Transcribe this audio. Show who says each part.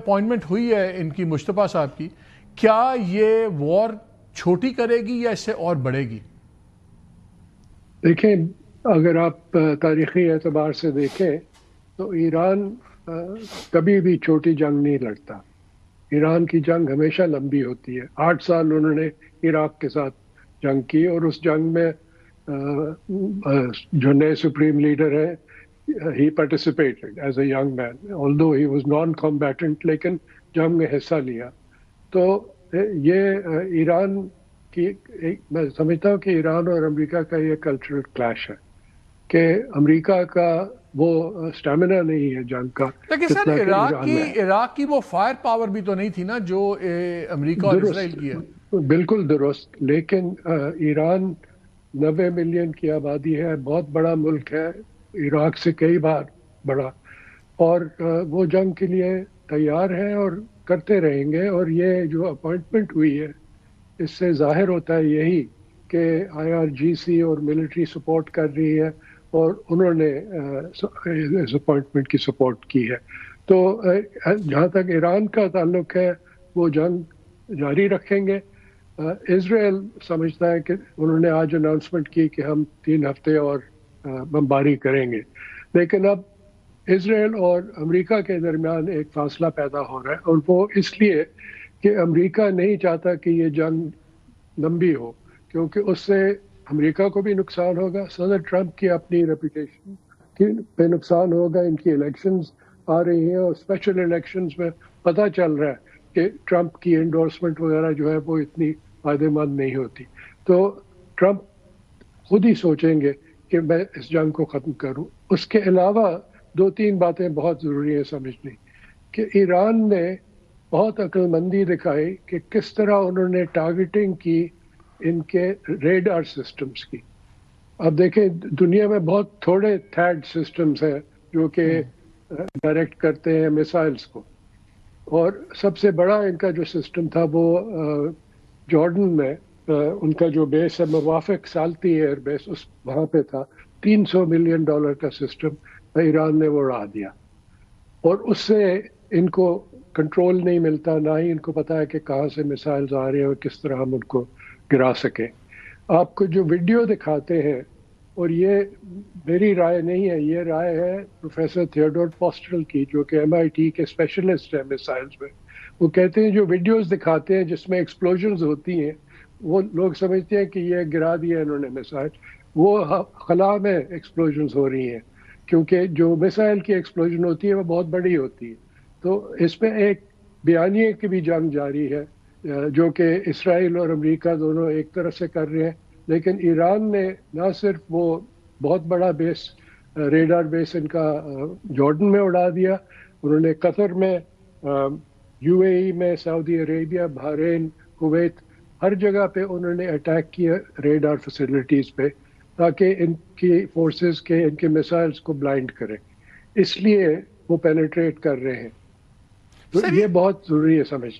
Speaker 1: Appointment ہوئی ہے ان کی مشتبہ صاحب کی، کیا یہ وار چھوٹی کرے گی یا اس سے اور بڑھے گی؟
Speaker 2: دیکھیں، اگر آپ تاریخی اعتبار سے دیکھیں تو ایران کبھی بھی چھوٹی جنگ نہیں لڑتا. ایران کی جنگ ہمیشہ لمبی ہوتی ہے. 8 سال انہوں نے عراق کے ساتھ جنگ کی، اور اس جنگ میں جو نئے سپریم لیڈر ہیں he participated as a young man, although he was non-combatant, لیکن جنگ میں حصہ لیا. تو یہ ایران کی میں سمجھتا ہوں کہ ایران اور امریکہ کا یہ کلچرل کلیش ہے کہ امریکہ کا وہ اسٹیمنا نہیں ہے جنگ کا
Speaker 1: لیکن سر
Speaker 2: جتنا کہ ایران میں ہے.
Speaker 1: عراق کی وہ فائر پاور بھی تو نہیں تھی نا جو امریکہ اور اسرائیل کی ہے.
Speaker 2: بالکل درست، لیکن ایران 90 ملین کی آبادی ہے، بہت بڑا ملک ہے، عراق سے کئی بار بڑا، اور وہ جنگ کے لیے تیار ہیں اور کرتے رہیں گے. اور یہ جو اپوائنٹمنٹ ہوئی ہے اس سے ظاہر ہوتا ہے یہی کہ IRGC اور ملٹری سپورٹ کر رہی ہے، اور انہوں نے اس اپوائنٹمنٹ کی سپورٹ کی ہے. تو جہاں تک ایران کا تعلق ہے وہ جنگ جاری رکھیں گے. اسرائیل سمجھتا ہے کہ انہوں نے آج اناؤنسمنٹ کی کہ ہم 3 ہفتے اور بمباری کریں گے، لیکن اب اسرائیل اور امریکہ کے درمیان ایک فاصلہ پیدا ہو رہا ہے، اور وہ اس لیے کہ امریکہ نہیں چاہتا کہ یہ جنگ لمبی ہو، کیونکہ اس سے امریکہ کو بھی نقصان ہوگا، صدر ٹرمپ کی اپنی ریپوٹیشن پہ نقصان ہوگا. ان کی الیکشنز آ رہی ہیں، اور اسپیشل الیکشنز میں پتہ چل رہا ہے کہ ٹرمپ کی انڈورسمنٹ وغیرہ جو ہے وہ اتنی فائدہ مند نہیں ہوتی. تو ٹرمپ خود ہی سوچیں گے کہ میں اس جنگ کو ختم کروں. اس کے علاوہ 2-3 باتیں بہت ضروری ہیں سمجھنی، کہ ایران نے بہت عقل مندی دکھائی کہ کس طرح انہوں نے ٹارگیٹنگ کی ان کے ریڈار سسٹمز کی. اب دیکھیں دنیا میں بہت تھوڑے تھیڈ سسٹمز ہیں جو کہ ڈائریکٹ کرتے ہیں میسائلز کو، اور سب سے بڑا ان کا جو سسٹم تھا وہ جارڈن میں ان کا جو بیس ہے موافق سالتی ایئر بیس، اس وہاں پہ تھا. $300 ملین کا سسٹم ایران نے وہ اڑا دیا، اور اس سے ان کو کنٹرول نہیں ملتا، نہ ہی ان کو پتا ہے کہ کہاں سے میسائلز آ رہے ہیں اور کس طرح ہم ان کو گرا سکیں. آپ کو جو ویڈیو دکھاتے ہیں، اور یہ میری رائے نہیں ہے، یہ رائے ہے پروفیسر تھیوڈور پوسٹرل کی جو کہ MIT کے اسپیشلسٹ ہیں میسائلز میں. وہ کہتے ہیں جو ویڈیوز دکھاتے ہیں جس میں ایکسپلوژنز ہوتی ہیں، وہ لوگ سمجھتے ہیں کہ یہ گرا دیا انہوں نے میسائل، وہ خلا میں ایکسپلوژنز ہو رہی ہیں، کیونکہ جو میسائل کی ایکسپلوژن ہوتی ہے وہ بہت بڑی ہوتی ہے. تو اس میں ایک بیانیے کی بھی جنگ جاری ہے جو کہ اسرائیل اور امریکہ دونوں ایک طرف سے کر رہے ہیں. لیکن ایران نے نہ صرف وہ بہت بڑا بیس ریڈار بیس ان کا جارڈن میں اڑا دیا، انہوں نے قطر میں، UAE میں، سعودی عربیہ، بحرین، کویت، ہر جگہ پہ انہوں نے اٹیک کیا ریڈار فیسلٹیز پہ، تاکہ ان کی فورسز کے ان کے میسائلز کو بلائنڈ کریں. اس لیے وہ پینیٹریٹ کر رہے ہیں. تو یہ بہت ضروری ہے سمجھ.